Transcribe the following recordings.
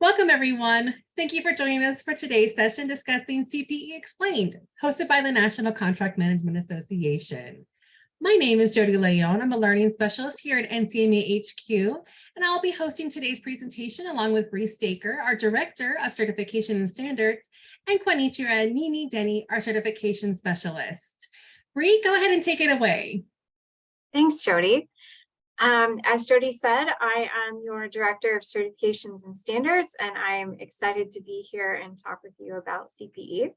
Welcome, everyone. Thank you for joining us for today's session discussing CPE Explained, hosted by the National Contract Management Association. My name is Jody Leon. I'm a learning specialist here at NCMA HQ, and I'll be hosting today's presentation along with Bree Staker, our Director of Certification and Standards, and Kwanichira Nini Denny, our Certification Specialist. Bree, go ahead and take it away. Thanks, Jody. As Jody said, I am your Director of Certifications and Standards, and I'm excited to be here and talk with you about CPE.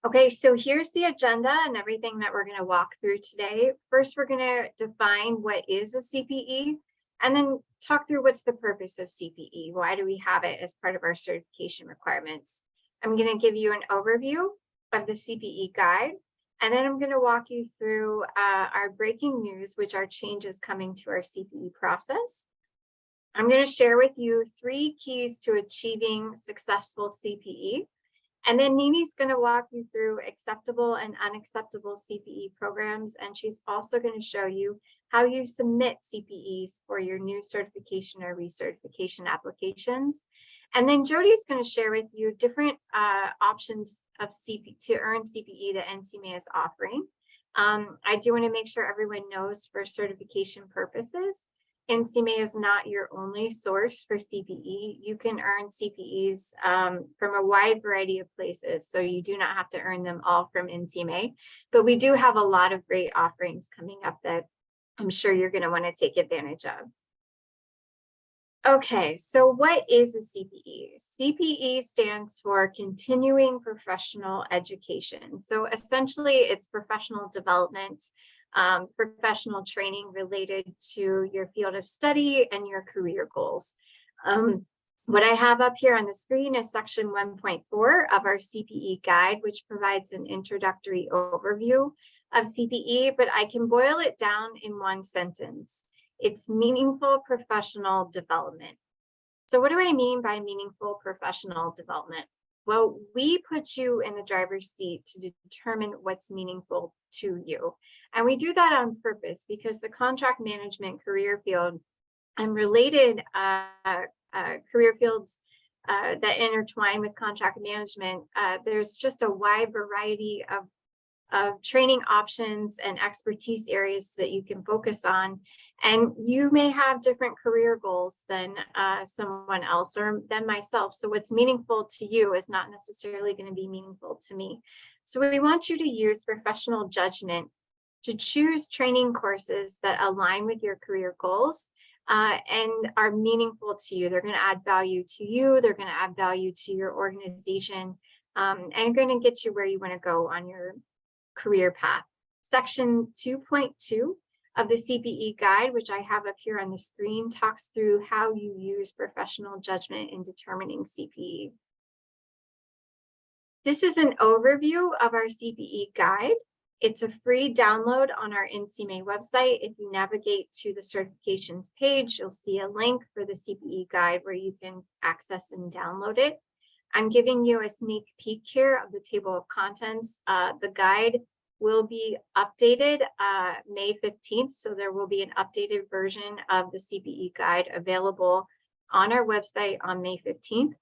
Okay, so here's the agenda and everything that we're going to walk through today. First, we're going to define what is a CPE, and then talk through what's the purpose of CPE. Why do we have it as part of our certification requirements? I'm going to give you an overview of the CPE guide. And then I'm going to walk you through our breaking news, which are changes coming to our CPE process. I'm going to share with you 3 keys to achieving successful CPE. And then Nini's going to walk you through acceptable and unacceptable CPE programs. And she's also going to show you how you submit CPEs for your new certification or recertification applications. And then Jody's going to share with you different options of to earn CPE that NCMA is offering. I do want to make sure everyone knows for certification purposes, NCMA is not your only source for CPE. You can earn CPEs from a wide variety of places, so you do not have to earn them all from NCMA. But we do have a lot of great offerings coming up that I'm sure you're going to want to take advantage of. Okay, so what is a CPE? CPE stands for Continuing Professional Education. So essentially, it's professional development, professional training related to your field of study and your career goals. What I have up here on the screen is section 1.4 of our CPE guide, which provides an introductory overview of CPE, but I can boil it down in one sentence. It's meaningful professional development. So what do I mean by meaningful professional development? Well, we put you in the driver's seat to determine what's meaningful to you. And we do that on purpose because the contract management career field and related career fields that intertwine with contract management, there's just a wide variety of training options and expertise areas that you can focus on. And you may have different career goals than someone else or than myself. So what's meaningful to you is not necessarily going to be meaningful to me. So we want you to use professional judgment to choose training courses that align with your career goals and are meaningful to you. They're going to add value to you. They're going to add value to your organization and going to get you where you want to go on your career path. Section 2.2 of the CPE guide, which I have up here on the screen, talks through how you use professional judgment in determining CPE. This is an overview of our CPE guide. It's a free download on our NCMA website. If you navigate to the certifications page, you'll see a link for the CPE guide where you can access and download it. I'm giving you a sneak peek here of the table of contents. The guide will be updated May 15th. So there will be an updated version of the CPE guide available on our website on May 15th.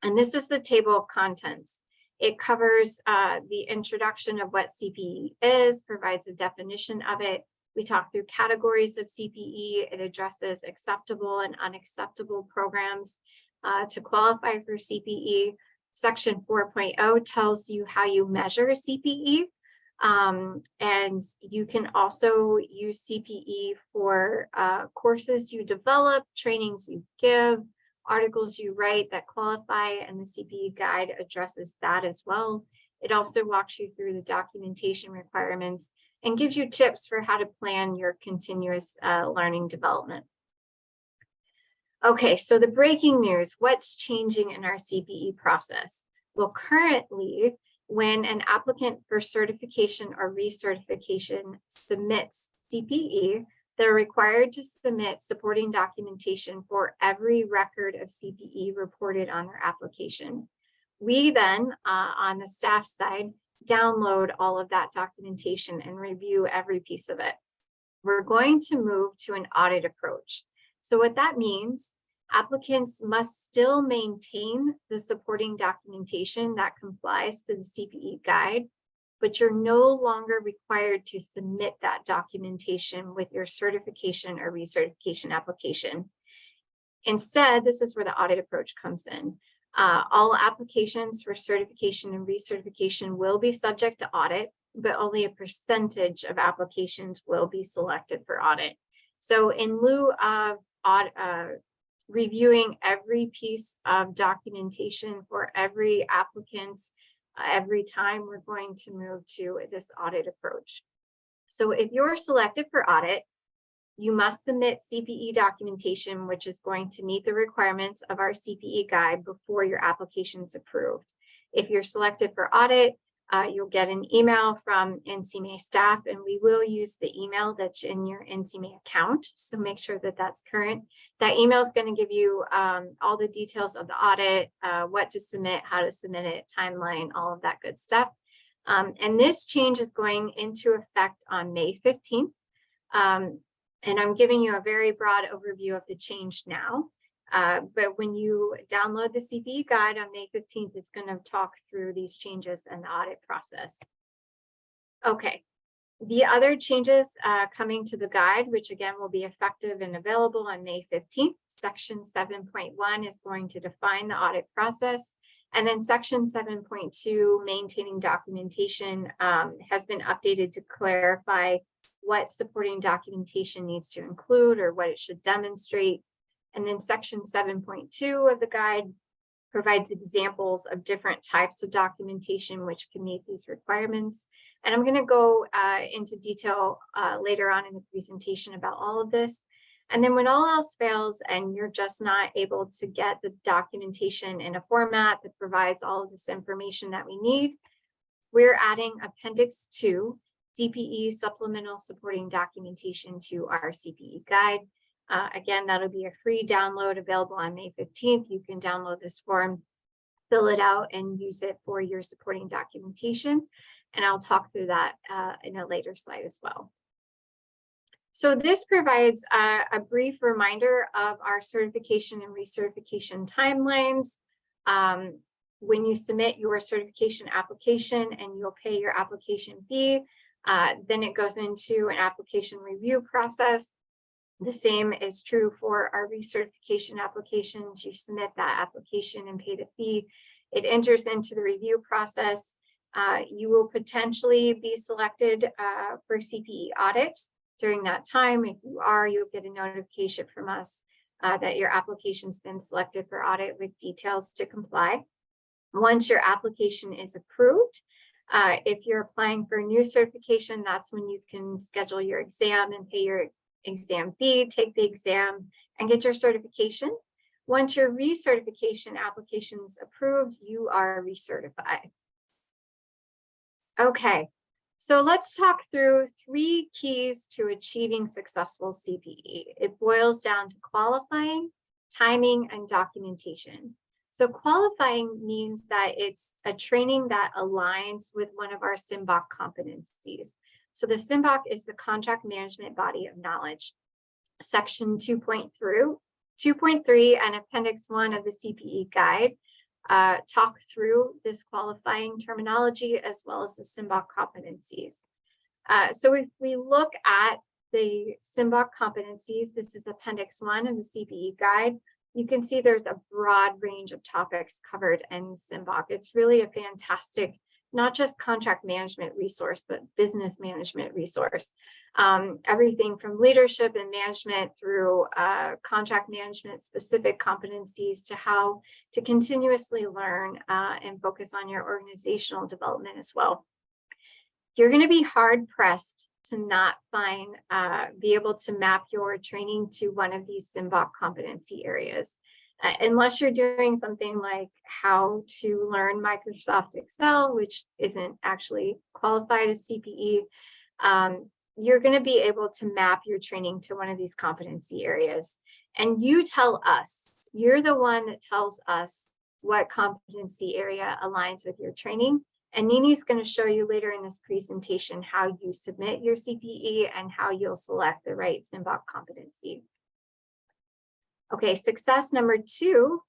And this is the table of contents. It covers the introduction of what CPE is, provides a definition of it. We talk through categories of CPE. It addresses acceptable and unacceptable programs to qualify for CPE. Section 4.0 tells you how you measure CPE. And you can also use CPE for courses you develop, trainings you give, articles you write that qualify, and the CPE guide addresses that as well. It also walks you through the documentation requirements and gives you tips for how to plan your continuous learning development. Okay, so the breaking news, what's changing in our CPE process? Well, currently, when an applicant for certification or recertification submits CPE, they're required to submit supporting documentation for every record of CPE reported on their application. We then, on the staff side, download all of that documentation and review every piece of it. We're going to move to an audit approach. So what that means Applicants must still maintain the supporting documentation that complies to the CPE guide, but you're no longer required to submit that documentation with your certification or recertification application. Instead, this is where the audit approach comes in. All applications for certification and recertification will be subject to audit, but only a percentage of applications will be selected for audit. So in lieu of reviewing every piece of documentation for every applicant, every time, we're going to move to this audit approach. So if you're selected for audit, you must submit CPE documentation, which is going to meet the requirements of our CPE guide before your application is approved. If you're selected for audit, you'll get an email from NCMA staff, and we will use the email that's in your NCMA account. So make sure that that's current. That email is going to give you all the details of the audit, what to submit, how to submit it, timeline, all of that good stuff. And this change is going into effect on May 15th. And I'm giving you a very broad overview of the change now. But when you download the CPE guide on May 15th, it's going to talk through these changes and the audit process. Okay, the other changes coming to the guide, which again will be effective and available on May 15th. Section 7.1 is going to define the audit process. And then section 7.2, maintaining documentation, has been updated to clarify what supporting documentation needs to include or what it should demonstrate. And then section 7.2 of the guide provides examples of different types of documentation which can meet these requirements. And I'm going to go into detail later on in the presentation about all of this. And then when all else fails and you're just not able to get the documentation in a format that provides all of this information that we need, we're adding Appendix 2, CPE supplemental supporting documentation to our CPE guide. Again, that'll be a free download available on May 15th. You can download this form, fill it out, and use it for your supporting documentation. And I'll talk through that in a later slide as well. So this provides a brief reminder of our certification and recertification timelines. When you submit your certification application and you'll pay your application fee, then it goes into an application review process. The same is true for our recertification applications. You submit that application and pay the fee. It enters into the review process. You will potentially be selected for CPE audit during that time. If you are, you'll get a notification from us that your application's been selected for audit with details to comply. Once your application is approved, if you're applying for a new certification, that's when you can schedule your exam and pay your exam fee, take the exam, and get your certification. Once your recertification application is approved, you are recertified. Okay, so let's talk through 3 keys to achieving successful CPE. It boils down to qualifying, timing, and documentation. So qualifying means that it's a training that aligns with one of our CMBOK competencies. So the CMBOK is the contract management body of knowledge. Section 2.3 and Appendix 1 of the CPE guide talk through this qualifying terminology as well as the CMBOK competencies. So if we look at the CMBOK competencies, this is Appendix 1 of the CPE guide. You can see there's a broad range of topics covered in CMBOK. It's really a fantastic, not just contract management resource, but business management resource. Everything from leadership and management through contract management specific competencies to how to continuously learn and focus on your organizational development as well. You're going to be hard pressed to not be able to map your training to one of these CMBOK competency areas. Unless you're doing something like how to learn Microsoft Excel, which isn't actually qualified as CPE, you're going to be able to map your training to one of these competency areas. And you tell us, you're the one that tells us what competency area aligns with your training. And Nini's going to show you later in this presentation how you submit your CPE and how you'll select the right CMBOK competency. Okay, success number two,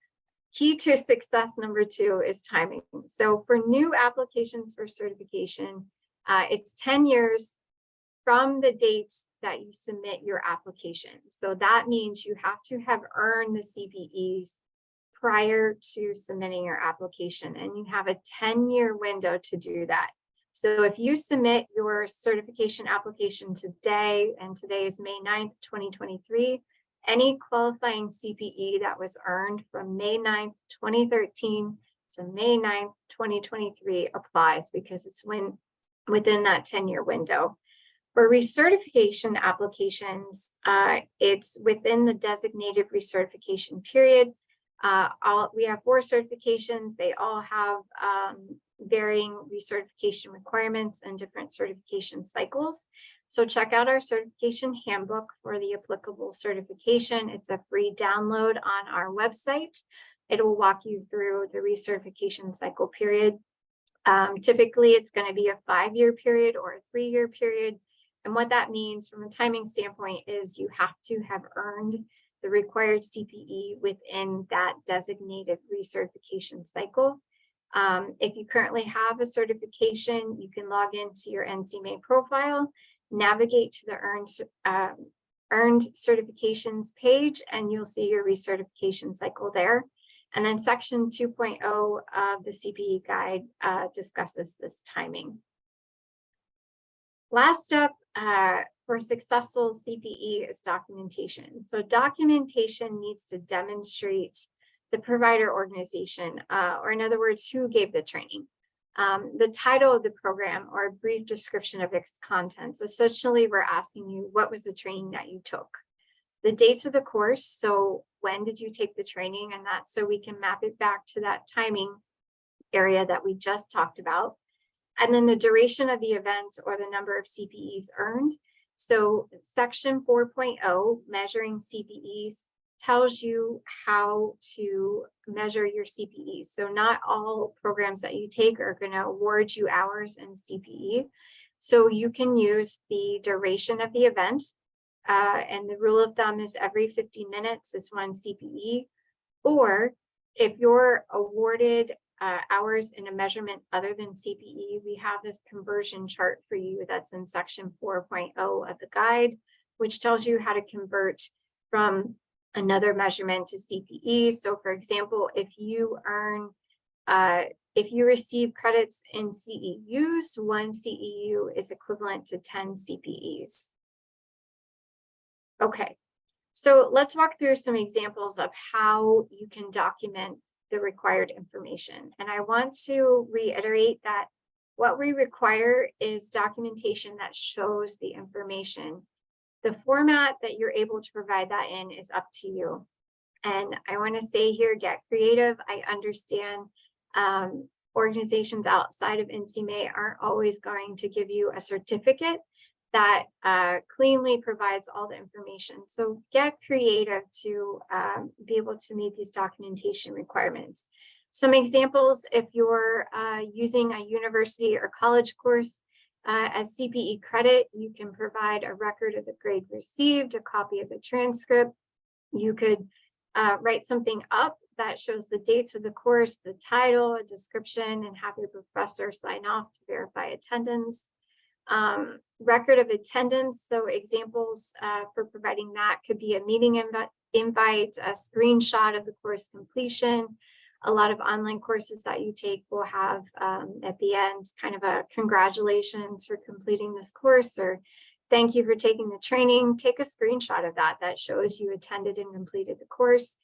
key to success number two is timing. So for new applications for certification, it's 10 years from the date that you submit your application. So that means you have to have earned the CPEs prior to submitting your application, and you have a 10-year window to do that. So if you submit your certification application today, and today is May 9th, 2023, any qualifying CPE that was earned from May 9th, 2013 to May 9th, 2023 applies because it's within that 10-year window. For recertification applications, it's within the designated recertification period. We have 4 certifications. They all have varying recertification requirements and different certification cycles. So check out our certification handbook for the applicable certification. It's a free download on our website. It will walk you through the recertification cycle period. Typically, it's going to be a 5-year period or a 3-year period. And what that means from a timing standpoint is you have to have earned the required CPE within that designated recertification cycle. If you currently have a certification, you can log into your NCMA profile, navigate to the earned certifications page, and you'll see your recertification cycle there. And then section 2.0 of the CPE guide discusses this timing. Last up for successful CPE is documentation. So documentation needs to demonstrate the provider organization, or in other words, who gave the training, the title of the program, or a brief description of its contents. Essentially, we're asking you, what was the training that you took? The dates of the course, so when did you take the training? And that's so we can map it back to that timing area that we just talked about. And then the duration of the event or the number of CPEs earned. So section 4.0, measuring CPEs, tells you how to measure your CPEs. So not all programs that you take are going to award you hours in CPE. So you can use the duration of the event. And the rule of thumb is every 50 minutes is 1 CPE. Or if you're awarded hours in a measurement other than CPE, we have this conversion chart for you that's in section 4.0 of the guide, which tells you how to convert from another measurement to CPE. So for example, if you receive credits in CEUs, 1 CEU is equivalent to 10 CPEs. Okay, so let's walk through some examples of how you can document the required information. And I want to reiterate that what we require is documentation that shows the information. The format that you're able to provide that in is up to you. And I want to say here, get creative. I understand organizations outside of NCMA aren't always going to give you a certificate that cleanly provides all the information. So get creative to be able to meet these documentation requirements. Some examples, if you're using a university or college course as CPE credit, you can provide a record of the grade received, a copy of the transcript. You could write something up that shows the dates of the course, the title, a description, and have your professor sign off to verify attendance. Record of attendance, so examples for providing that could be a meeting invite, a screenshot of the course completion. A lot of online courses that you take will have at the end kind of a congratulations for completing this course, or thank you for taking the training. Take a screenshot of that that shows you attended and completed the course.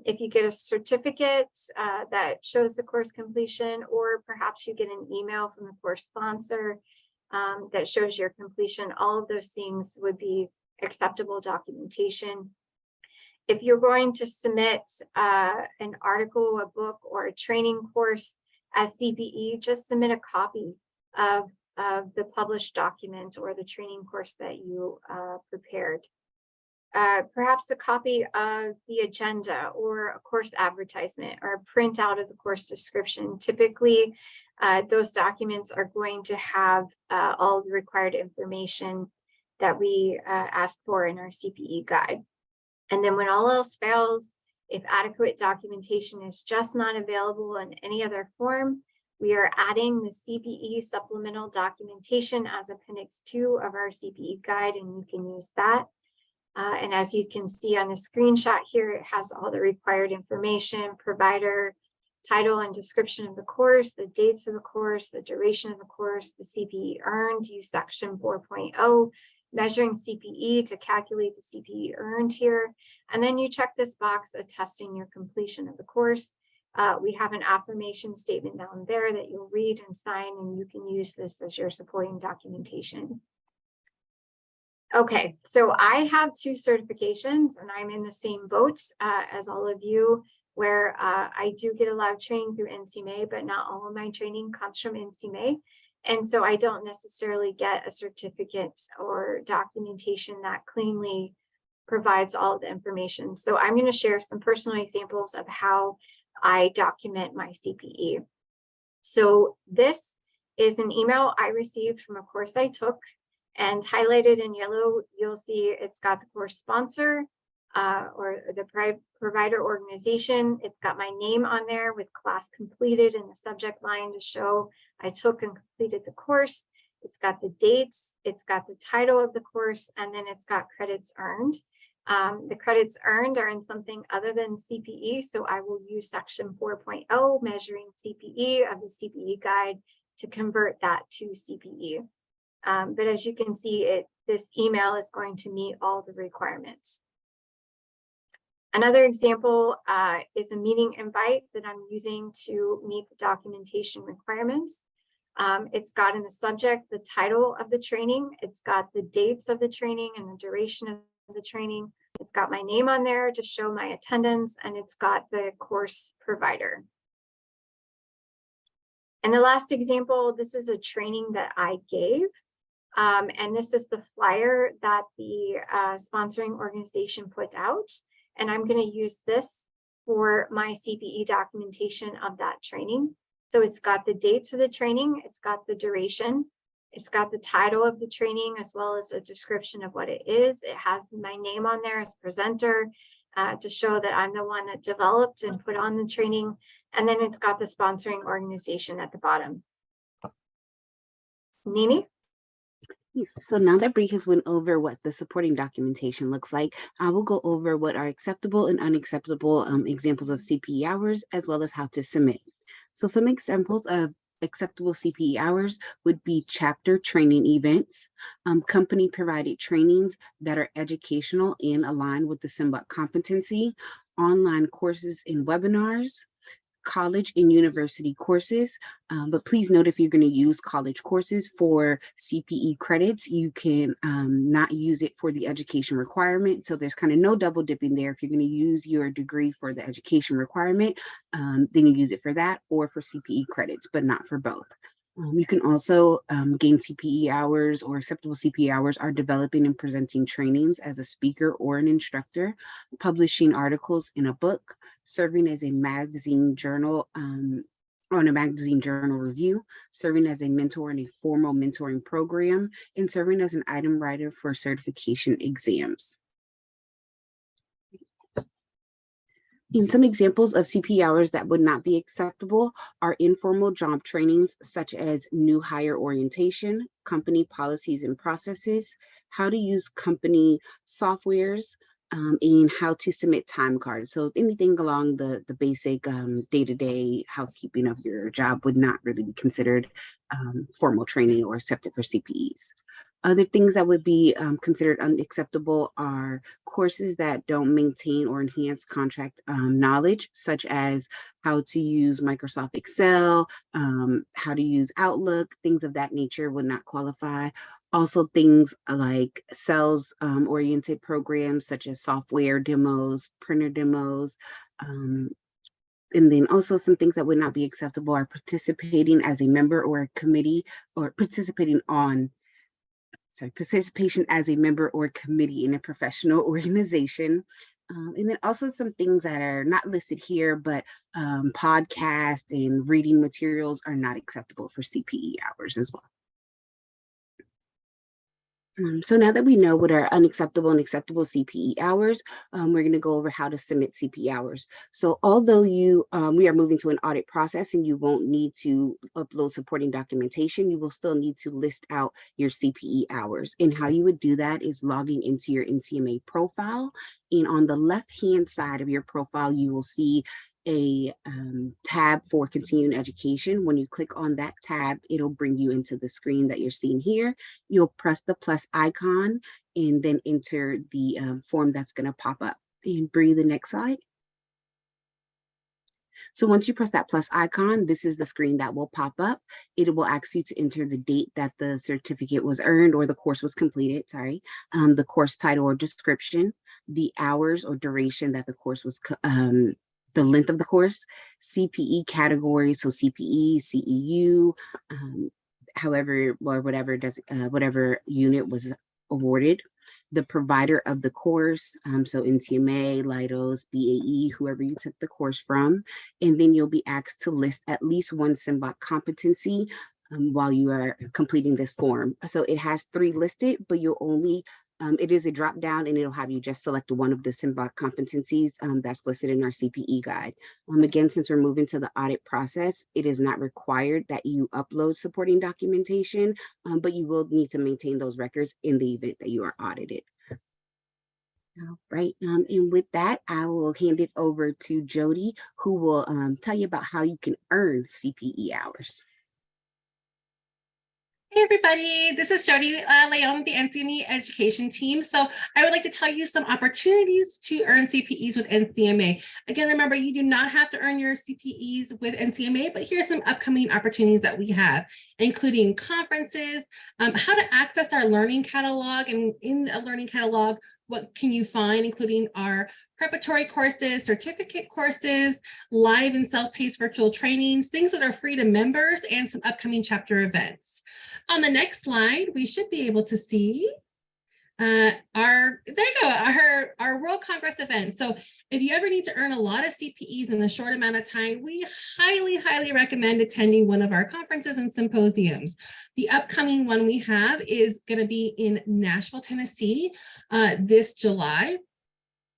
If you get a certificate that shows the course completion, or perhaps you get an email from the course sponsor that shows your completion, all of those things would be acceptable documentation. If you're going to submit an article, a book, or a training course as CPE, just submit a copy of the published document or the training course that you prepared. Perhaps a copy of the agenda or a course advertisement or a printout of the course description. Typically, those documents are going to have all the required information that we ask for in our CPE guide. And then when all else fails, if adequate documentation is just not available in any other form, we are adding the CPE supplemental documentation as Appendix 2 of our CPE guide, and you can use that. And as you can see on the screenshot here, it has all the required information, provider, title and description of the course, the dates of the course, the duration of the course, the CPE earned, use section 4.0, measuring CPE to calculate the CPE earned here. And then you check this box attesting your completion of the course. We have an affirmation statement down there that you'll read and sign, and you can use this as your supporting documentation. Okay, so I have 2 certifications, and I'm in the same boat as all of you, where I do get a lot of training through NCMA, but not all of my training comes from NCMA. And so I don't necessarily get a certificate or documentation that cleanly provides all the information. So I'm going to share some personal examples of how I document my CPE. So this is an email I received from a course I took, and highlighted in yellow, you'll see it's got the course sponsor or the provider organization. It's got my name on there with class completed in the subject line to show I took and completed the course. It's got the dates, it's got the title of the course, and then it's got credits earned. The credits earned are in something other than CPE, so I will use section 4.0, measuring CPE of the CPE guide, to convert that to CPE. But as you can see, this email is going to meet all the requirements. Another example is a meeting invite that I'm using to meet the documentation requirements. It's got in the subject the title of the training, it's got the dates of the training and the duration of the training, it's got my name on there to show my attendance, and it's got the course provider. And the last example, this is a training that I gave. And this is the flyer that the sponsoring organization put out. And I'm going to use this for my CPE documentation of that training. So it's got the dates of the training, it's got the duration, it's got the title of the training, as well as a description of what it is. It has my name on there as presenter to show that I'm the one that developed and put on the training. And then it's got the sponsoring organization at the bottom. Nini? So now that Bree has went over what the supporting documentation looks like, I will go over what are acceptable and unacceptable examples of CPE hours, as well as how to submit. So some examples of acceptable CPE hours would be chapter training events, company provided trainings that are educational and aligned with the CMBUC competency, online courses and webinars, college and university courses, but please note, if you're going to use college courses for CPE credits, you can not use it for the education requirement. So there's kind of no double dipping there. If you're going to use your degree for the education requirement, then you use it for that or for CPE credits, but not for both. You can also gain CPE hours, or acceptable CPE hours are developing and presenting trainings as a speaker or an instructor, publishing articles in a book, serving as a magazine journal on a magazine journal review, serving as a mentor in a formal mentoring program, and serving as an item writer for certification exams. And some examples of CPE hours that would not be acceptable are informal job trainings, such as new hire orientation, company policies and processes, how to use company softwares, and how to submit time cards. So anything along the basic day-to-day housekeeping of your job would not really be considered formal training or accepted for CPEs. Other things that would be considered unacceptable are courses that don't maintain or enhance contract knowledge, such as how to use Microsoft Excel, how to use Outlook, things of that nature would not qualify. Also, things like sales-oriented programs, such as software demos, printer demos, and then also some things that would not be acceptable are participating as a member or a committee, or participation as a member or committee in a professional organization. And then also some things that are not listed here, but podcast and reading materials are not acceptable for CPE hours as well. So now that we know what are unacceptable and acceptable CPE hours, we're going to go over how to submit CPE hours. So although we are moving to an audit process and you won't need to upload supporting documentation, you will still need to list out your CPE hours. And how you would do that is logging into your NCMA profile. And on the left-hand side of your profile, you will see a tab for continuing education. When you click on that tab, it'll bring you into the screen that you're seeing here. You'll press the plus icon and then enter the form that's going to pop up. And Bree, the next slide. So once you press that plus icon, this is the screen that will pop up. It will ask you to enter the date that the certificate was earned or the course was completed, the course title or description, the hours or duration that the course was, the length of the course, CPE category, so CPE, CEU, however, or whatever unit was awarded, the provider of the course, so NCMA, Leidos, BAE, whoever you took the course from, and then you'll be asked to list at least one SYMBOK competency while you are completing this form. So it has 3 listed, but you'll only it is a drop down and it'll have you just select one of the SYMBOK competencies that's listed in our CPE guide. Again, since we're moving to the audit process, it is not required that you upload supporting documentation, but you will need to maintain those records in the event that you are audited. All right, and with that, I will hand it over to Jody, who will tell you about how you can earn CPE hours. Hey everybody, this is Jody Leon, the NCMA education team. So I would like to tell you some opportunities to earn CPEs with NCMA. Again, remember, you do not have to earn your CPEs with NCMA, but here's some upcoming opportunities that we have, including conferences, how to access our learning catalog, and in a learning catalog, what can you find, including our preparatory courses, certificate courses, live and self-paced virtual trainings, things that are free to members, and some upcoming chapter events. On the next slide, we should be able to see our World Congress event. So if you ever need to earn a lot of CPEs in a short amount of time, we highly recommend attending one of our conferences and symposiums. The upcoming one we have is going to be in Nashville, Tennessee, this July.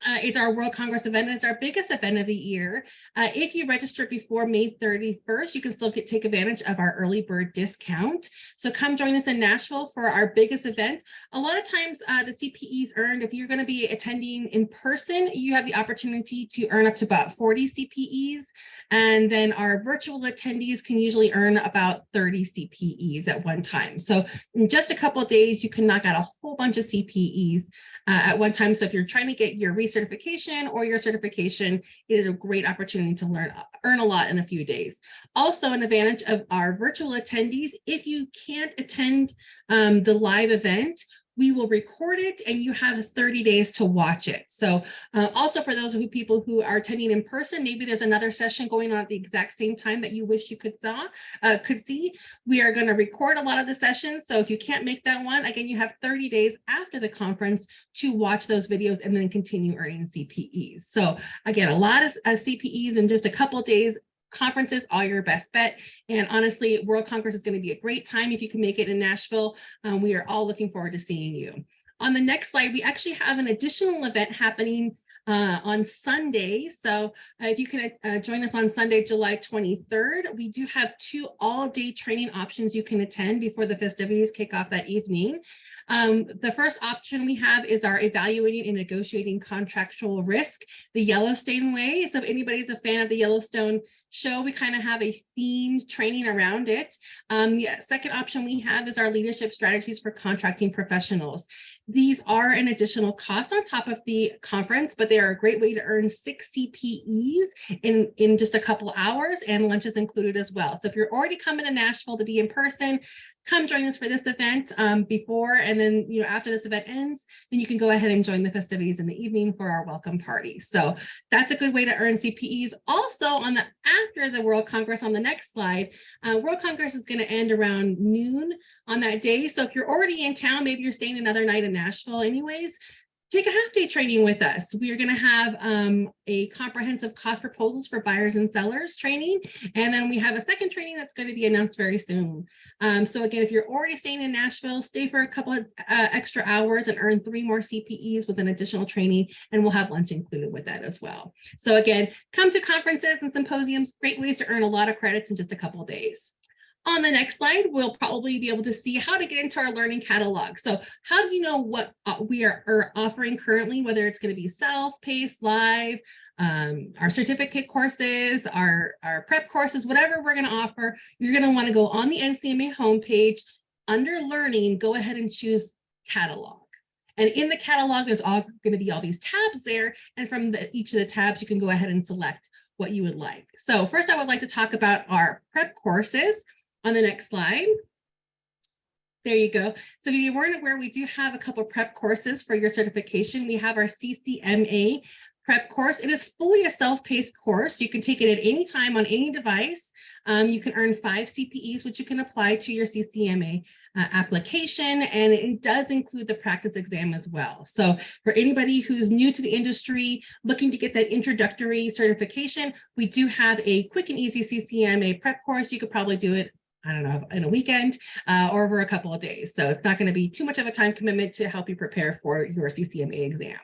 It's our World Congress event, and it's our biggest event of the year. If you registered before May 31st, you can still take advantage of our early bird discount. So come join us in Nashville for our biggest event. A lot of times the CPEs earned, if you're going to be attending in person, you have the opportunity to earn up to about 40 CPEs. And then our virtual attendees can usually earn about 30 CPEs at one time. So in just a couple of days, you can knock out a whole bunch of CPEs at one time. So if you're trying to get your recertification or your certification, it is a great opportunity to earn a lot in a few days. Also, an advantage of our virtual attendees, if you can't attend the live event, we will record it and you have 30 days to watch it. So also for those people who are attending in person, maybe there's another session going on at the exact same time that you wish you could see. We are going to record a lot of the sessions. So if you can't make that one, again, you have 30 days after the conference to watch those videos and then continue earning CPEs. So again, a lot of CPEs in just a couple of days. Conferences are your best bet. And honestly, World Congress is going to be a great time if you can make it in Nashville. We are all looking forward to seeing you. On the next slide, we actually have an additional event happening on Sunday. So if you can join us on Sunday, July 23rd, we do have 2 all-day training options you can attend before the festivities kick off that evening. The first option we have is our Evaluating and Negotiating Contractual Risk, the Yellowstone way. So if anybody's a fan of the Yellowstone show, we kind of have a themed training around it. The second option we have is our Leadership Strategies for Contracting Professionals. These are an additional cost on top of the conference, but they are a great way to earn 6 CPEs in just a couple hours, and lunch is included as well. So if you're already coming to Nashville to be in person, come join us for this event before, and then after this event ends, then you can go ahead and join the festivities in the evening for our welcome party. So that's a good way to earn CPEs. Also, after the World Congress, on the next slide, World Congress is going to end around noon on that day. So if you're already in town, maybe you're staying another night in Nashville anyways, take a half-day training with us. We are going to have a comprehensive cost proposals for buyers and sellers training. And then we have a second training that's going to be announced very soon. So again, if you're already staying in Nashville, stay for a couple of extra hours and earn 3 more CPEs with an additional training, and we'll have lunch included with that as well. So again, come to conferences and symposiums, great ways to earn a lot of credits in just a couple of days. On the next slide, we'll probably be able to see how to get into our learning catalog. So how do you know what we are offering currently, whether it's going to be self-paced, live, our certificate courses, our prep courses, whatever we're going to offer, you're going to want to go on the NCMA homepage. Under learning, go ahead and choose catalog. And in the catalog, there's all going to be all these tabs there. And from each of the tabs, you can go ahead and select what you would like. So first, I would like to talk about our prep courses. On the next slide. There you go. So if you weren't aware, we do have a couple of prep courses for your certification. We have our CCMA prep course. It is fully a self-paced course. You can take it at any time on any device. You can earn 5 CPEs, which you can apply to your CCMA application, and it does include the practice exam as well. So for anybody who's new to the industry, looking to get that introductory certification, we do have a quick and easy CCMA prep course. You could probably do it, I don't know, in a weekend or over a couple of days. So it's not going to be too much of a time commitment to help you prepare for your CCMA exam.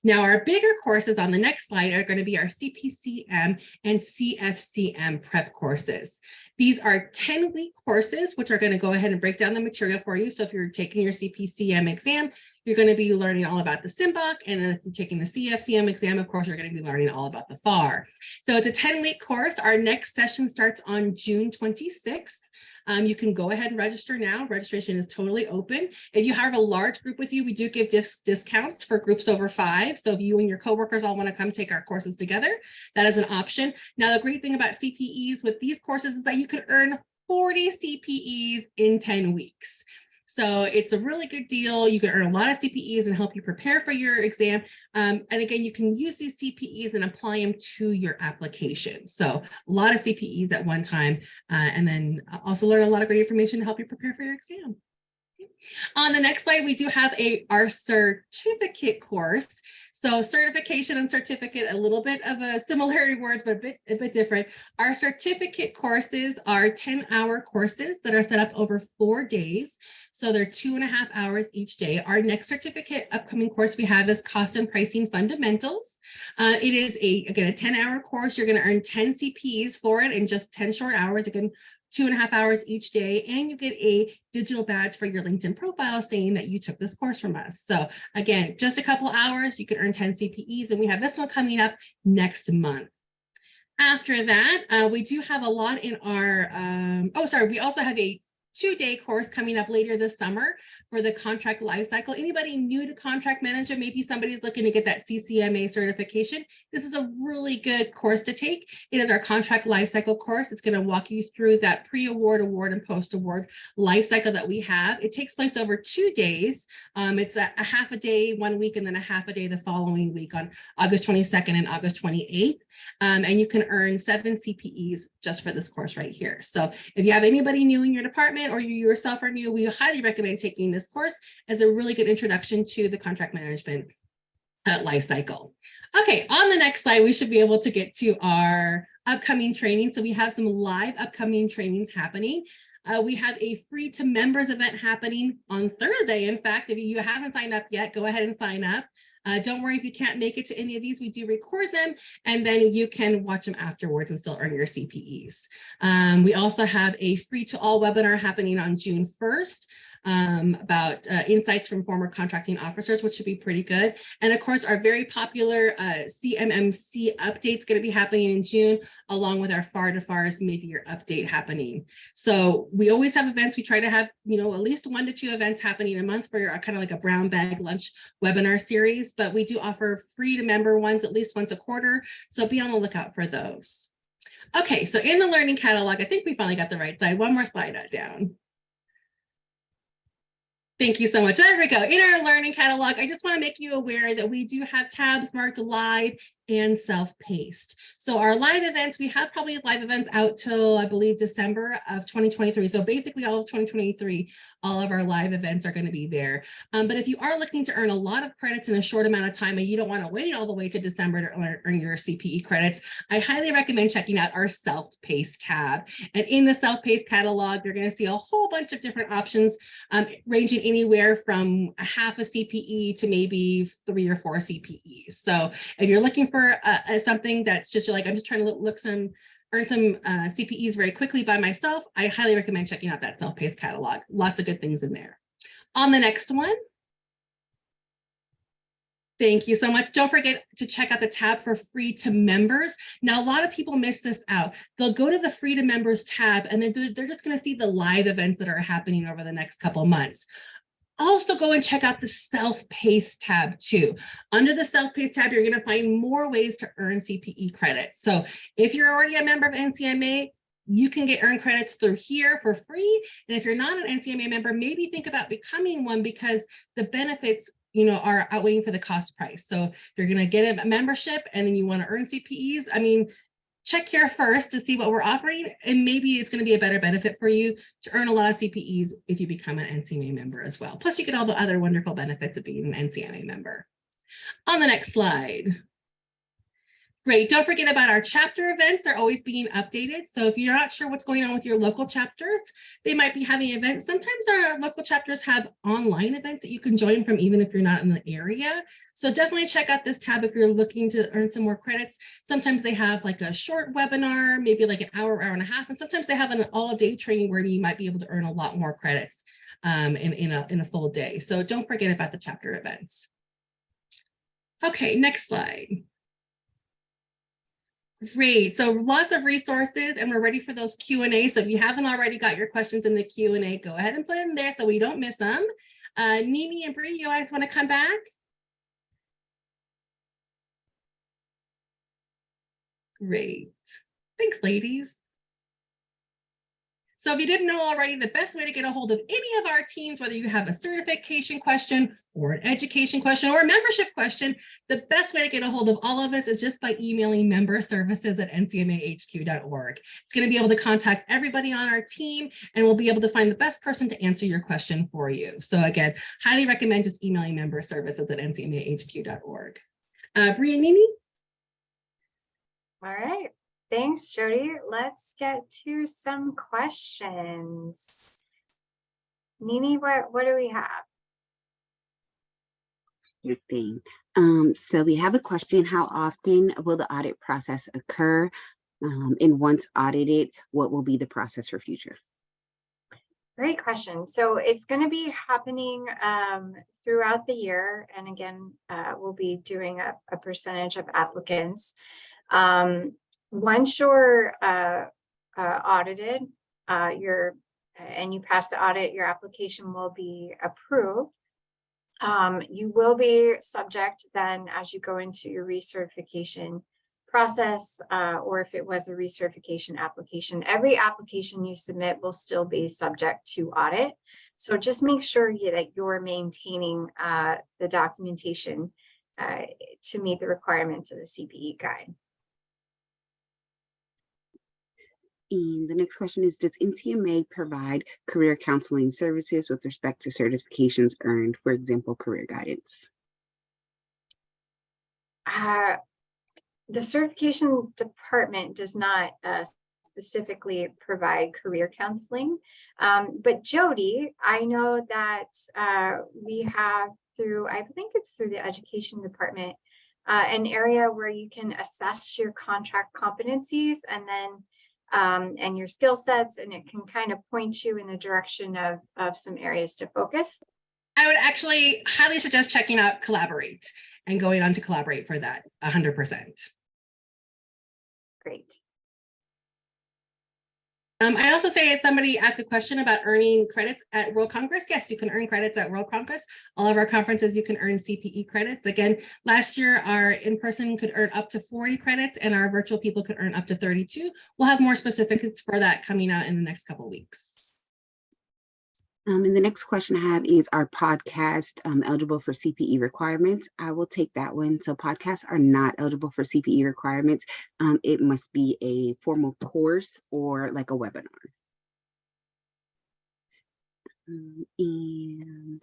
Now, our bigger courses on the next slide are going to be our CPCM and CFCM prep courses. These are 10-week courses, which are going to go ahead and break down the material for you. So if you're taking your CPCM exam, you're going to be learning all about the SIMBOK. And then if you're taking the CFCM exam, of course, you're going to be learning all about the FAR. So it's a 10-week course. Our next session starts on June 26th. You can go ahead and register now. Registration is totally open. If you have a large group with you, we do give discounts for groups over 5. So if you and your coworkers all want to come take our courses together, that is an option. Now, the great thing about CPEs with these courses is that you can earn 40 CPEs in 10 weeks. So it's a really good deal. You can earn a lot of CPEs and help you prepare for your exam. And again, you can use these CPEs and apply them to your application. So a lot of CPEs at one time, and then also learn a lot of great information to help you prepare for your exam. On the next slide, we do have our certificate course. So certification and certificate, a little bit of a similarity words, but a bit different. Our certificate courses are 10-hour courses that are set up over 4 days. So they're 2.5 hours each day. Our next certificate upcoming course we have is Cost and Pricing Fundamentals. It is again, a 10-hour course. You're going to earn 10 CPs for it in just 10 short hours. Again, 2.5 hours each day, and you get a digital badge for your LinkedIn profile saying that you took this course from us. So again, just a couple hours, you can earn 10 CPEs, and we have this one coming up next month. After that, we do have a lot in our, we also have a 2-day course coming up later this summer for the contract lifecycle. Anybody new to contract management, maybe somebody's looking to get that CCMA certification. This is a really good course to take. It is our contract lifecycle course. It's going to walk you through that pre-award, award, and post-award lifecycle that we have. It takes place over 2 days. It's a half a day 1 week and then a half a day the following week on August 22nd and August 28th. And you can earn 7 CPEs just for this course right here. So if you have anybody new in your department or you yourself are new, we highly recommend taking this course as a really good introduction to the contract management life cycle. Okay, on the next slide, we should be able to get to our upcoming training. So we have some live upcoming trainings happening. We have a free to members event happening on Thursday. In fact, if you haven't signed up yet, go ahead and sign up. Don't worry if you can't make it to any of these, we do record them, and then you can watch them afterwards and still earn your CPEs. We also have a free to all webinar happening on June 1st. About insights from former contracting officers, which should be pretty good. And of course, our very popular CMMC update's going to be happening in June, along with our FAR to FAR's mid-year update happening. So we always have events. We try to have, at least 1 to 2 events happening a month for kind of like a brown bag lunch webinar series, but we do offer free to member ones at least once a quarter. So be on the lookout for those. Okay, so in the learning catalog, I think we finally got the right side. One more slide down. Thank you so much. There we go. In our learning catalog, I just want to make you aware that we do have tabs marked live and self-paced. So our live events, we have probably live events out till, I believe, December of 2023. So basically all of 2023, all of our live events are going to be there. But if you are looking to earn a lot of credits in a short amount of time and you don't want to wait all the way to December to earn your CPE credits, I highly recommend checking out our self-paced tab. And in the self-paced catalog, you're going to see a whole bunch of different options, ranging anywhere from a half a CPE to maybe 3 or 4 CPEs. So if you're looking for something that's just like, I'm just trying to earn some CPEs very quickly by myself, I highly recommend checking out that self-paced catalog. Lots of good things in there. On the next one. Thank you so much. Don't forget to check out the tab for free to members. Now, a lot of people miss this out. They'll go to the free to members tab and they're just going to see the live events that are happening over the next couple of months. Also go and check out the self-paced tab too. Under the self-paced tab, you're going to find more ways to earn CPE credits. So if you're already a member of NCMA, you can earn credits through here for free. And if you're not an NCMA member, maybe think about becoming one because the benefits are outweighing for the cost price. So if you're going to get a membership and then you want to earn CPEs, I mean, check here first to see what we're offering, and maybe it's going to be a better benefit for you to earn a lot of CPEs if you become an NCMA member as well. Plus, you get all the other wonderful benefits of being an NCMA member. On the next slide. Great. Don't forget about our chapter events. They're always being updated. So if you're not sure what's going on with your local chapters, they might be having events. Sometimes our local chapters have online events that you can join from even if you're not in the area. So definitely check out this tab if you're looking to earn some more credits. Sometimes they have like a short webinar, maybe like an hour and a half. And sometimes they have an all-day training where you might be able to earn a lot more credits in a full day. So don't forget about the chapter events. Okay, next slide. Great. So lots of resources and we're ready for those Q&A. So if you haven't already got your questions in the Q&A, go ahead and put them there so we don't miss them. Mimi and Bree, you guys want to come back? Great. Thanks, ladies. So if you didn't know already, the best way to get a hold of any of our teams, whether you have a certification question or an education question or a membership question, the best way to get a hold of all of us is just by emailing memberservices@ncmahq.org. It's going to be able to contact everybody on our team and we'll be able to find the best person to answer your question for you. So again, highly recommend just emailing memberservices@ncmahq.org. Bree and Mimi? All right. Thanks, Jody. Let's get to some questions. Mimi, what do we have? Good thing. So we have a question: how often will the audit process occur? And once audited, what will be the process for future? Great question. So it's going to be happening throughout the year. And again, we'll be doing a percentage of applicants. Once you're audited, and you pass the audit, your application will be approved. You will be subject then as you go into your recertification process, or if it was a recertification application, every application you submit will still be subject to audit. So just make sure that you're maintaining the documentation to meet the requirements of the CPE guide. And the next question is, does NCMA provide career counseling services with respect to certifications earned, for example, career guidance? The certification department does not specifically provide career counseling, but Jody, I know that we have through, I think it's through the education department, an area where you can assess your contract competencies and then and your skill sets, and it can kind of point you in the direction of some areas to focus. I would actually highly suggest checking out Collaborate and going on to Collaborate for that 100%. Great. I also say if somebody asks a question about earning credits at World Congress, yes, you can earn credits at World Congress. All of our conferences, you can earn CPE credits. Again, last year, our in-person could earn up to 40 credits and our virtual people could earn up to 32. We'll have more specifics for that coming out in the next couple of weeks. And the next question I have is, are podcasts eligible for CPE requirements? I will take that one. So podcasts are not eligible for CPE requirements. It must be a formal course or like a webinar. And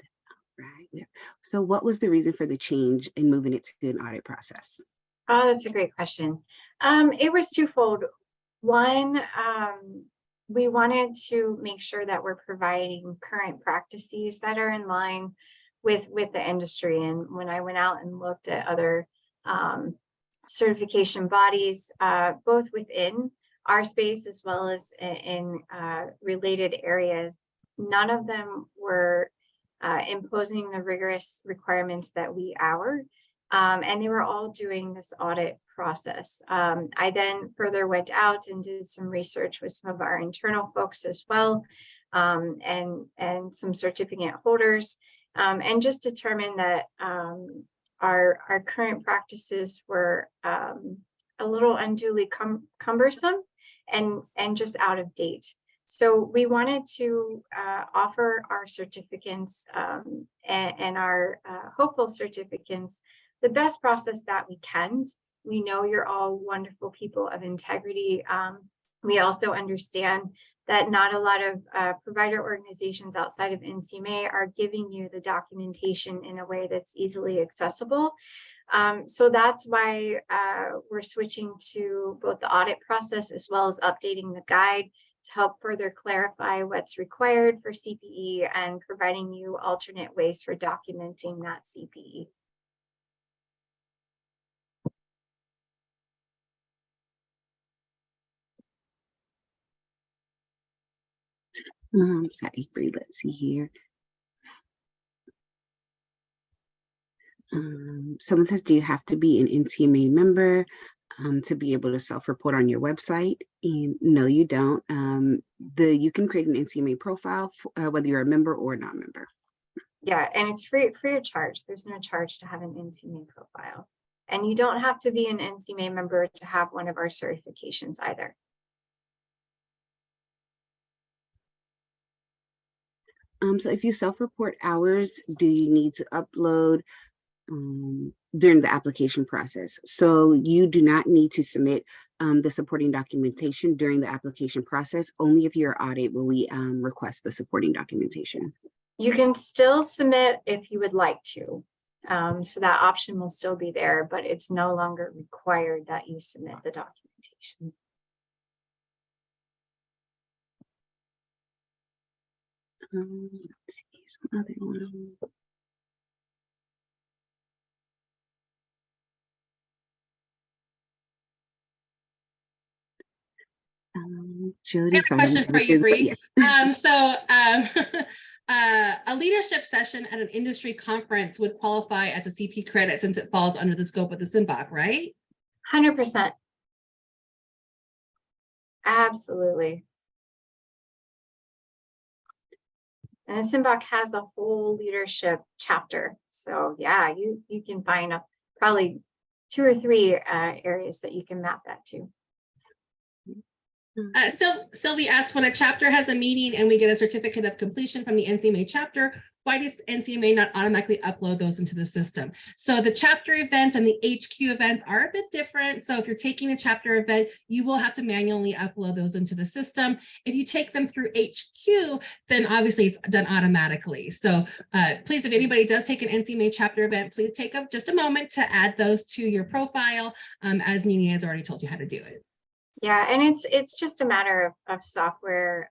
right, yeah. So what was the reason for the change in moving it to an audit process? Oh, that's a great question. It was twofold. One, we wanted to make sure that we're providing current practices that are in line with the industry. And when I went out and looked at other certification bodies, both within our space as well as in related areas, none of them were imposing the rigorous requirements that we are. And they were all doing this audit process. I then further went out and did some research with some of our internal folks as well, and some certificate holders, and just determined that our current practices were a little unduly cumbersome and just out of date. So we wanted to offer our certificants and our hopeful certificants the best process that we can. We know you're all wonderful people of integrity. We also understand that not a lot of provider organizations outside of NCMA are giving you the documentation in a way that's easily accessible. So that's why we're switching to both the audit process as well as updating the guide to help further clarify what's required for CPE and providing you alternate ways for documenting that CPE. Sorry, Bree, let's see here. Someone says, do you have to be an NCMA member to be able to self-report on your website? And no, you don't. You can create an NCMA profile whether you're a member or a non-member. Yeah, and it's free of charge. There's no charge to have an NCMA profile. And you don't have to be an NCMA member to have one of our certifications either. So if you self-report hours, do you need to upload during the application process? So you do not need to submit the supporting documentation during the application process. Only if you're audit will we request the supporting documentation. You can still submit if you would like to. So that option will still be there, but it's no longer required that you submit the documentation. Let's see some other one. Jody, sorry. Question for you, Bree. A leadership session at an industry conference would qualify as a CP credit since it falls under the scope of the SIMBOK, right? 100%. Absolutely. And the SIMBOK has a whole leadership chapter. So yeah, you can find probably 2 or 3 areas that you can map that to. Sylvie asked, when a chapter has a meeting and we get a certificate of completion from the NCMA chapter, why does NCMA not automatically upload those into the system? So the chapter events and the HQ events are a bit different. So if you're taking a chapter event, you will have to manually upload those into the system. If you take them through HQ, then obviously it's done automatically. So please, if anybody does take an NCMA chapter event, please take up just a moment to add those to your profile, as Nini has already told you how to do it. Yeah, and it's just a matter of software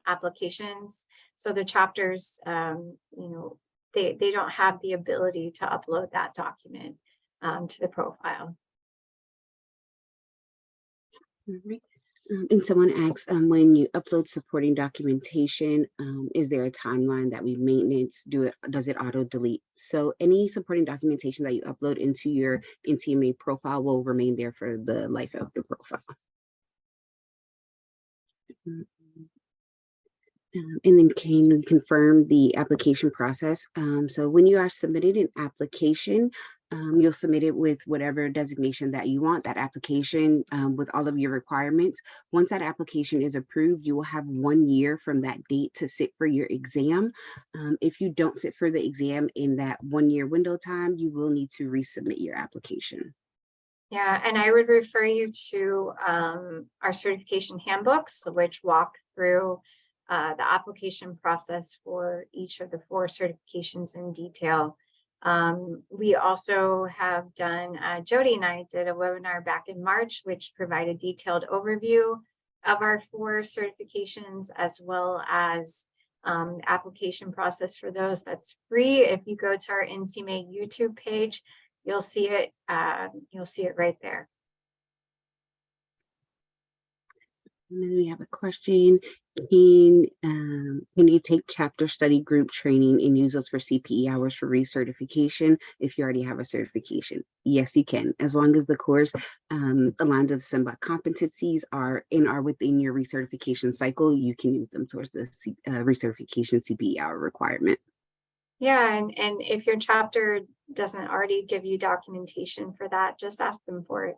applications. So the chapters, they don't have the ability to upload that document to the profile. And someone asks, when you upload supporting documentation, is there a timeline that we maintenance? Does it auto delete? So any supporting documentation that you upload into your NCMA profile will remain there for the life of the profile. And then can you confirm the application process? So when you are submitting an application, You'll submit it with whatever designation that you want, that application with all of your requirements. Once that application is approved, you will have 1 year from that date to sit for your exam. If you don't sit for the exam in that 1 year window time, you will need to resubmit your application. Yeah, and I would refer you to our certification handbooks, which walk through the application process for each of the 4 certifications in detail. We also have done, Jody and I did a webinar back in March, which provided detailed overview of our 4 certifications, as well as application process for those. That's free. If you go to our NCMA YouTube page, you'll see it right there. And then we have a question. Can you take chapter study group training and use those for CPE hours for recertification if you already have a certification? Yes, you can, as long as the course aligns with the SEMBA competencies are within your recertification cycle. You can use them towards the recertification CPE hour requirement. Yeah, and if your chapter doesn't already give you documentation for that, just ask them for it.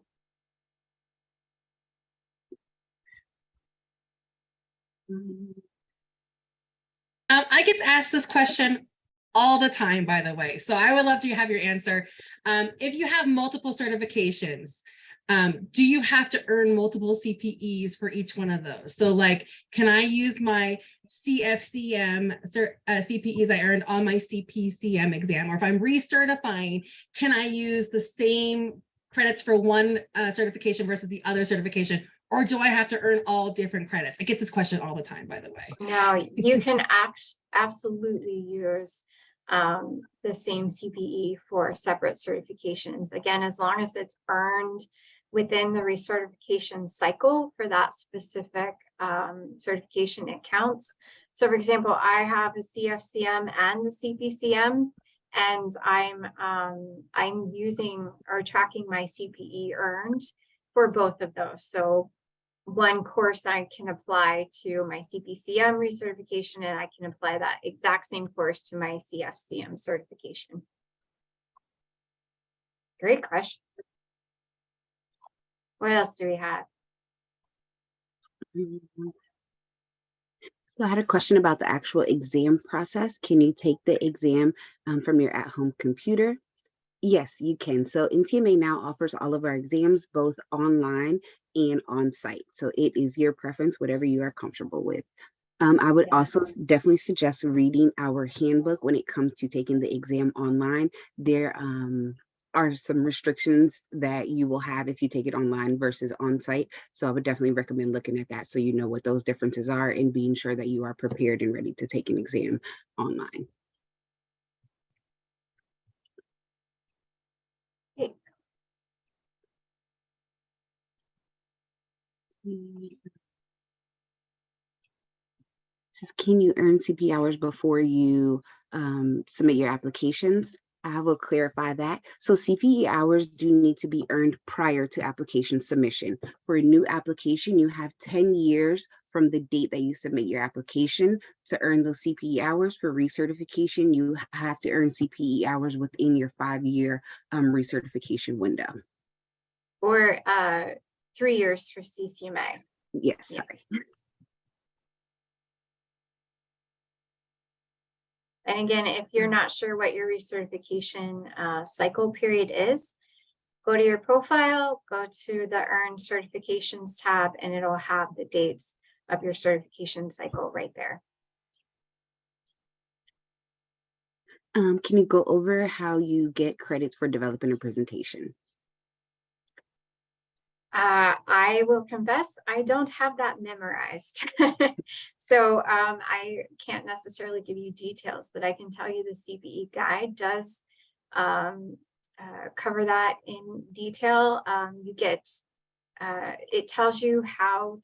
I get asked this question all the time, by the way, so I would love to have your answer. If you have multiple certifications, do you have to earn multiple CPEs for each one of those? So like, can I use my CFCM CPEs I earned on my CPCM exam? Or if I'm recertifying, can I use the same credits for one certification versus the other certification? Or do I have to earn all different credits? I get this question all the time, by the way. No, you can absolutely use the same CPE for separate certifications. Again, as long as it's earned within the recertification cycle for that specific certification, it counts. So for example, I have a CFCM and the CPCM, and I'm using or tracking my CPE earned for both of those. So one course I can apply to my CPCM recertification, and I can apply that exact same course to my CFCM certification. Great question. What else do we have? So I had a question about the actual exam process. Can you take the exam from your at-home computer? Yes, you can. So NCMA now offers all of our exams both online and on site. So it is your preference, whatever you are comfortable with. I would also definitely suggest reading our handbook when it comes to taking the exam online. There are some restrictions that you will have if you take it online versus on site. So I would definitely recommend looking at that so you know what those differences are and being sure that you are prepared and ready to take an exam online. Says, can you earn CPE hours before you submit your applications? I will clarify that. So CPE hours do need to be earned prior to application submission. For a new application, you have 10 years from the date that you submit your application to earn those CPE hours. For recertification, you have to earn CPE hours within your 5-year recertification window. Or 3 years for CCMA. Yes, Yeah. sorry. And again, if you're not sure what your recertification cycle period is, go to your profile, go to the Earn Certifications tab, and it'll have the dates of your certification cycle right there. Can you go over how you get credits for developing a presentation? I will confess, I don't have that memorized. So I can't necessarily give you details, but I can tell you the CPE guide does cover that in detail. You get, it tells you how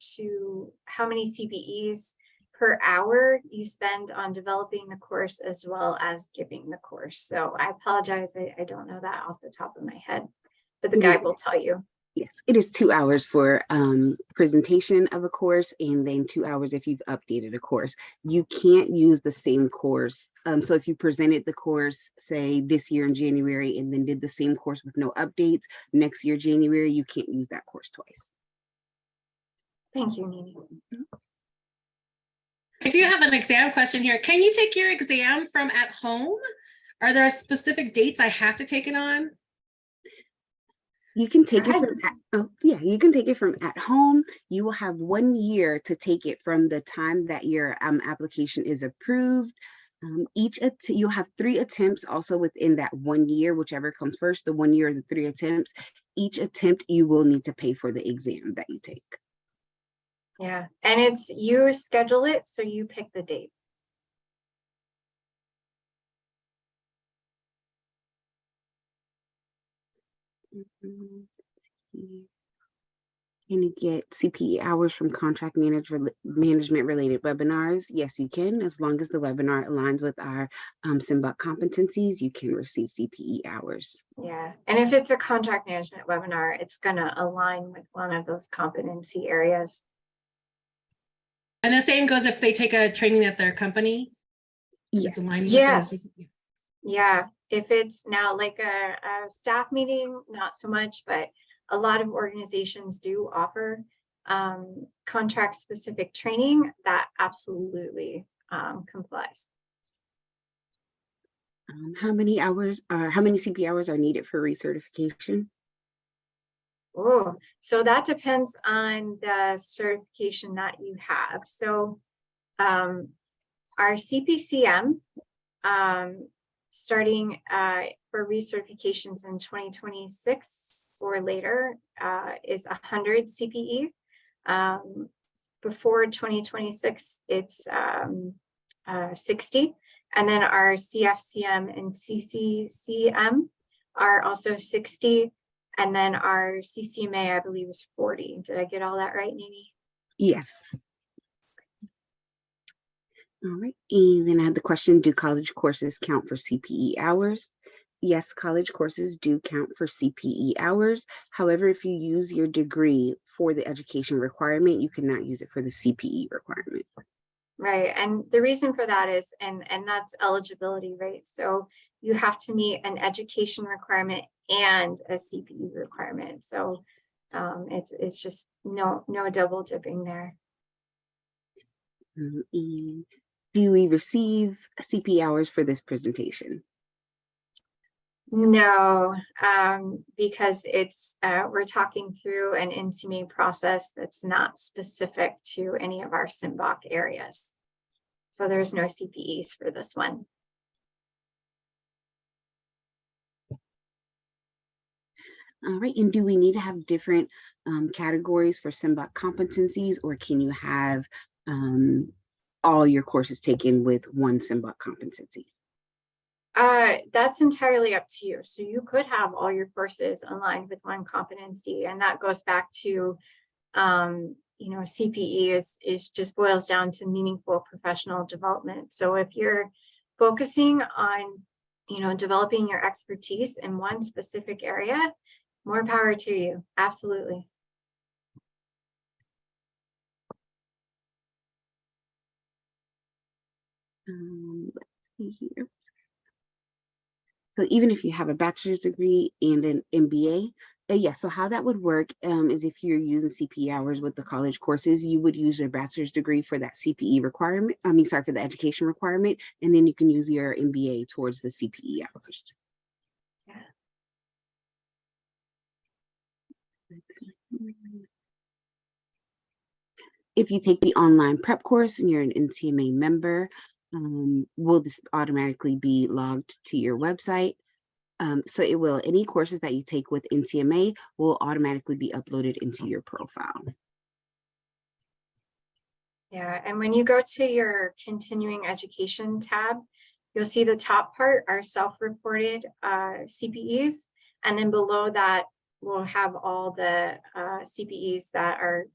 many CPEs per hour you spend on developing the course as well as giving the course. So I apologize, I don't know that off the top of my head, but the guide will tell you. Yes, it is 2 hours for presentation of a course and then 2 hours if you've updated a course. You can't use the same course. So if you presented the course, say this year in January, and then did the same course with no updates, next year, January, you can't use that course twice. Thank you, Nini. I do have an exam question here. Can you take your exam from at home? Are there specific dates I have to take it on? You can take it from you can take it from at home. You will have 1 year to take it from the time that your application is approved. You'll have 3 attempts also within that 1 year, whichever comes first, the 1 year or the 3 attempts. Each attempt you will need to pay for the exam that you take. Yeah, and it's you schedule it, so you pick the date. Can you get CPE hours from contract management related webinars? Yes, you can. As long as the webinar aligns with our SIMBOK competencies, you can receive CPE hours. Yeah, and if it's a contract management webinar, it's going to align with one of those competency areas. And the same goes if they take a training at their company? Yes. Yes. Yeah, if it's now like a staff meeting, not so much, but a lot of organizations do offer contract specific training that absolutely complies. How many CPE hours are needed for recertification? Oh, so that depends on the certification that you have. So our CPCM starting for recertifications in 2026 or later is 100 CPE. Before 2026, it's 60. And then our CFCM and CCCM are also 60. And then our CCMA, I believe, is 40. Did I get all that right, Nini? Yes. All right, and then I had the question, do college courses count for CPE hours? Yes, college courses do count for CPE hours. However, if you use your degree for the education requirement, you cannot use it for the CPE requirement. Right, and the reason for that is, and that's eligibility, right? So you have to meet an education requirement and a CPE requirement. So it's just no double dipping there. And do we receive CPE hours for this presentation? No, because it's we're talking through an NCMA process that's not specific to any of our SIMBOK areas. So there's no CPEs for this one. All right, and do we need to have different categories for SIMBOK competencies, or can you have all your courses taken with one SIMBOK competency? That's entirely up to you. So you could have all your courses aligned with one competency, and that goes back to, CPE is just boils down to meaningful professional development. So if you're focusing on, developing your expertise in one specific area, more power to you. Absolutely. Let's see here. So even if you have a bachelor's degree and an MBA, so how that would work is if you're using CPE hours with the college courses, you would use your bachelor's degree for that CPE requirement. For the education requirement, and then you can use your MBA towards the CPE hours. Yeah. If you take the online prep course and you're an NCMA member, will this automatically be logged to your website? So it will. Any courses that you take with NCMA will automatically be uploaded into your profile. Yeah, and when you go to your continuing education tab, you'll see the top part are self-reported CPEs, and then below that we'll have all the CPEs that are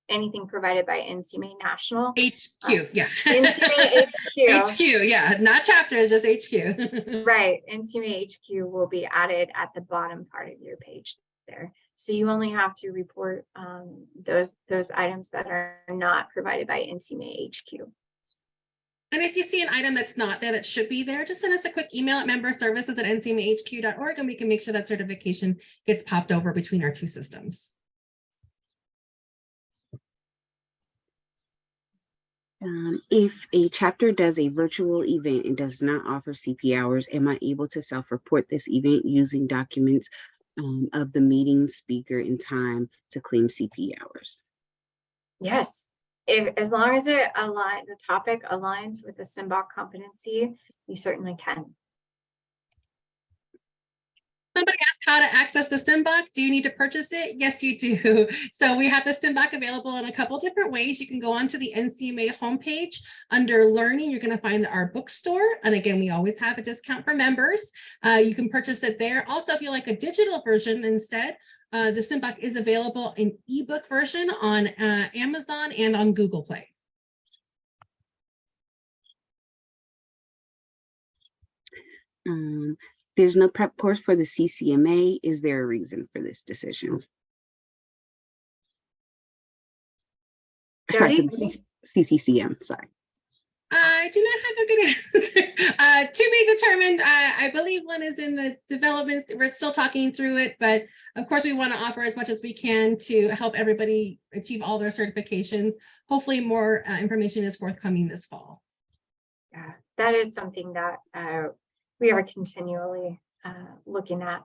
anything provided by NCMA National. HQ, yeah. NCMA HQ. HQ, yeah, not chapters, just HQ. Right, NCMA HQ will be added at the bottom part of your page there. So you only have to report those items that are not provided by NCMA HQ. And if you see an item that's not there that should be there, just send us a quick email at memberservices@ncmahq.org and we can make sure that certification gets popped over between our two systems. If a chapter does a virtual event and does not offer CPE hours, am I able to self-report this event using documents of the meeting, speaker, and time to claim CPE hours? Yes, as long as the topic aligns with the SYMBOK competency, you certainly can. Somebody asked how to access the SYMBOK. Do you need to purchase it? Yes, you do. So we have the SYMBOK available in a couple different ways. You can go onto the NCMA homepage. Under learning, you're going to find our bookstore. And again, we always have a discount for members. You can purchase it there. Also, if you like a digital version instead, the SYMBOK is available in ebook version on Amazon and on Google Play. There's no prep course for the CCMA. Is there a reason for this decision? Sorry, for the CCCM, sorry. I do not have a good answer. To be determined. I believe one is in the development. We're still talking through it, but of course we want to offer as much as we can to help everybody achieve all their certifications. Hopefully more information is forthcoming this fall. Yeah, that is something that we are continually looking at.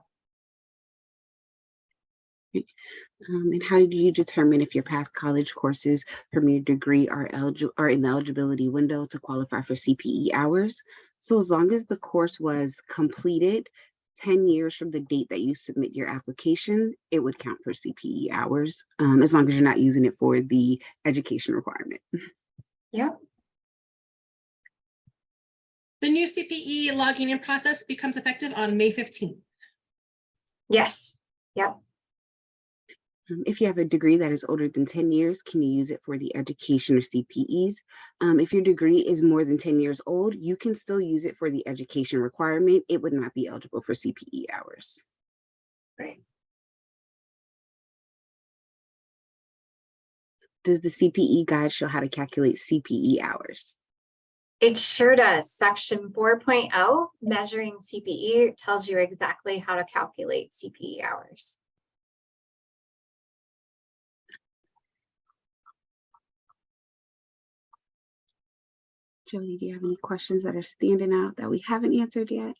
And how do you determine if your past college courses from your degree are in the eligibility window to qualify for CPE hours? So as long as the course was completed 10 years from the date that you submit your application, it would count for CPE hours, as long as you're not using it for the education requirement. Yeah. The new CPE logging in process becomes effective on May 15th. Yes. Yep. If you have a degree that is older than 10 years, can you use it for the education or CPEs? If your degree is more than 10 years old, you can still use it for the education requirement. It would not be eligible for CPE hours. Right. Does the CPE guide show how to calculate CPE hours? It sure does. Section 4.0, measuring CPE, tells you exactly how to calculate CPE hours. Jody, do you have any questions that are standing out that we haven't answered yet?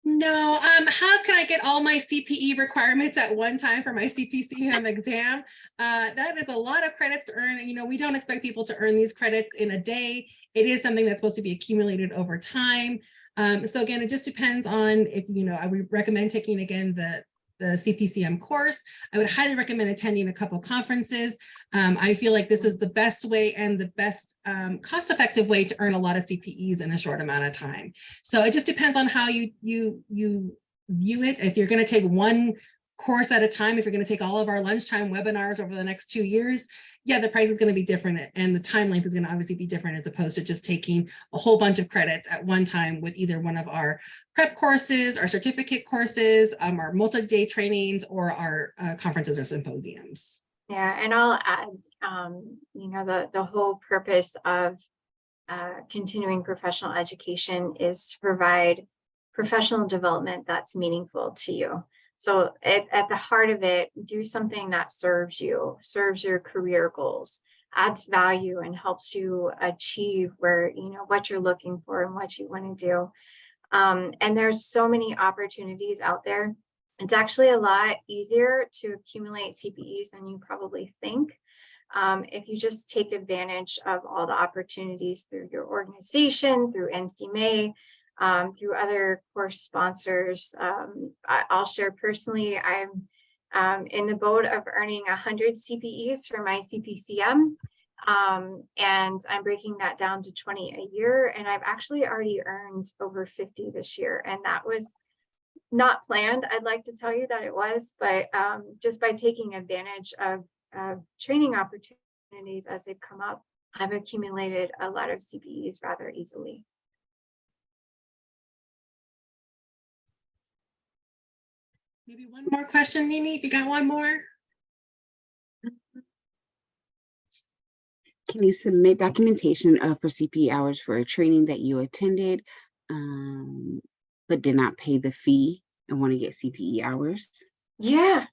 No. How can I get all my CPE requirements at one time for my CPCM exam? That is a lot of credits to earn. You know, we don't expect people to earn these credits in a day. It is something that's supposed to be accumulated over time. So again, it just depends on if, you know, I would recommend taking again the CPCM course. I would highly recommend attending a couple conferences. I feel like this is the best way and the best cost-effective way to earn a lot of CPEs in a short amount of time. So it just depends on how you view it. If you're going to take one course at a time, if you're going to take all of our lunchtime webinars over the next 2 years, yeah, the price is going to be different and the time length is going to obviously be different as opposed to just taking a whole bunch of credits at one time with either one of our prep courses, our certificate courses, our multi-day trainings, or our conferences or symposiums. Yeah, and I'll add, you know, the whole purpose of continuing professional education is to provide professional development that's meaningful to you. So at the heart of it, do something that serves you, serves your career goals, adds value and helps you achieve where, you know, what you're looking for and what you want to do. And there's so many opportunities out there. It's actually a lot easier to accumulate CPEs than you probably think. If you just take advantage of all the opportunities through your organization, through NCMA, through other course sponsors. I'll share personally, I'm in the boat of earning 100 CPEs for my CPCM, and I'm breaking that down to 20 a year, and I've actually already earned over 50 this year, and that was not planned. I'd like to tell you that it was, but just by taking advantage of training opportunities as they've come up, I've accumulated a lot of CPEs rather easily. Maybe one more question, Mimi, if you got one more. Can you submit documentation for CPE hours for a training that you attended, but did not pay the fee and want to get CPE hours? Yeah,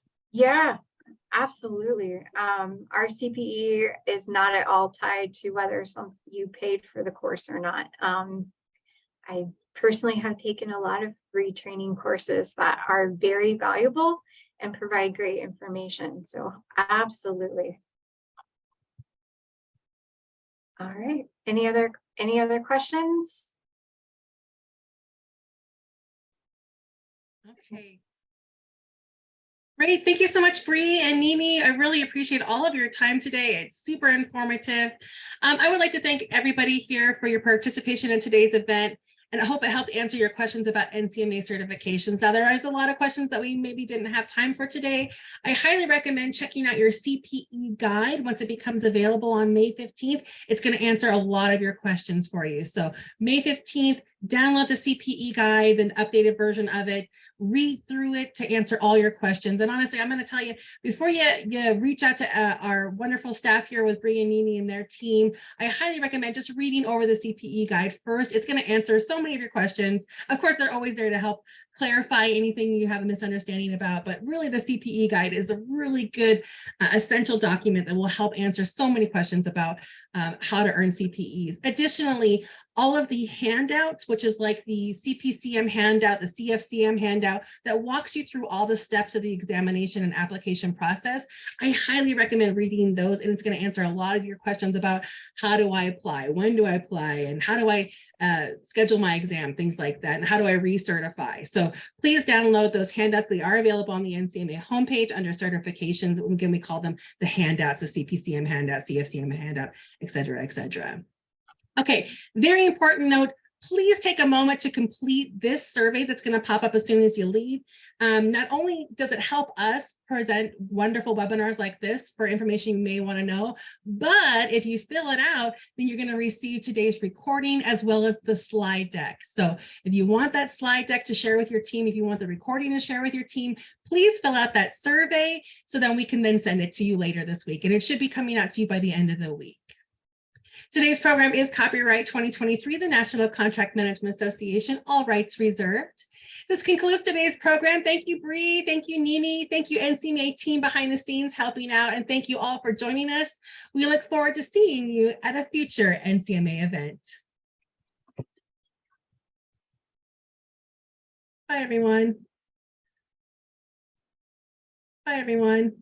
absolutely. Our CPE is not at all tied to whether you paid for the course or not. I personally have taken a lot of free training courses that are very valuable and provide great information. So absolutely. All right. Any other questions? Okay. Great. Thank you so much, Bree and Nini. I really appreciate all of your time today. It's super informative. I would like to thank everybody here for your participation in today's event. And I hope it helped answer your questions about NCMA certifications. Now, there is a lot of questions that we maybe didn't have time for today. I highly recommend checking out your CPE guide once it becomes available on May 15th. It's going to answer a lot of your questions for you. So May 15th, download the CPE guide, an updated version of it, read through it to answer all your questions. And honestly, I'm going to tell you, before you reach out to our wonderful staff here with Bree and Nini and their team, I highly recommend just reading over the CPE guide first. It's going to answer so many of your questions. Of course, they're always there to help clarify anything you have a misunderstanding about, but really the CPE guide is a really good essential document that will help answer so many questions about how to earn CPEs. Additionally, all of the handouts, which is like the CPCM handout, the CFCM handout, that walks you through all the steps of the examination and application process, I highly recommend reading those, and it's going to answer a lot of your questions about how do I apply, when do I apply, and how do I schedule my exam, things like that, and how do I recertify. So please download those handouts. They are available on the NCMA homepage under certifications. Again, we call them the handouts, the CPCM handout, CFCM handout, et cetera, et cetera. Okay, very important note. Please take a moment to complete this survey that's going to pop up as soon as you leave. Not only does it help us present wonderful webinars like this for information you may want to know, but if you fill it out, then you're going to receive today's recording as well as the slide deck. So if you want that slide deck to share with your team, if you want the recording to share with your team, please fill out that survey so that we can then send it to you later this week. And it should be coming out to you by the end of the week. Today's program is copyright 2023, the National Contract Management Association, all rights reserved. This concludes today's program. Thank you, Bree. Thank you, Nini. Thank you, NCMA team behind the scenes helping out. And thank you all for joining us. We look forward to seeing you at a future NCMA event. Bye, everyone. Bye, everyone.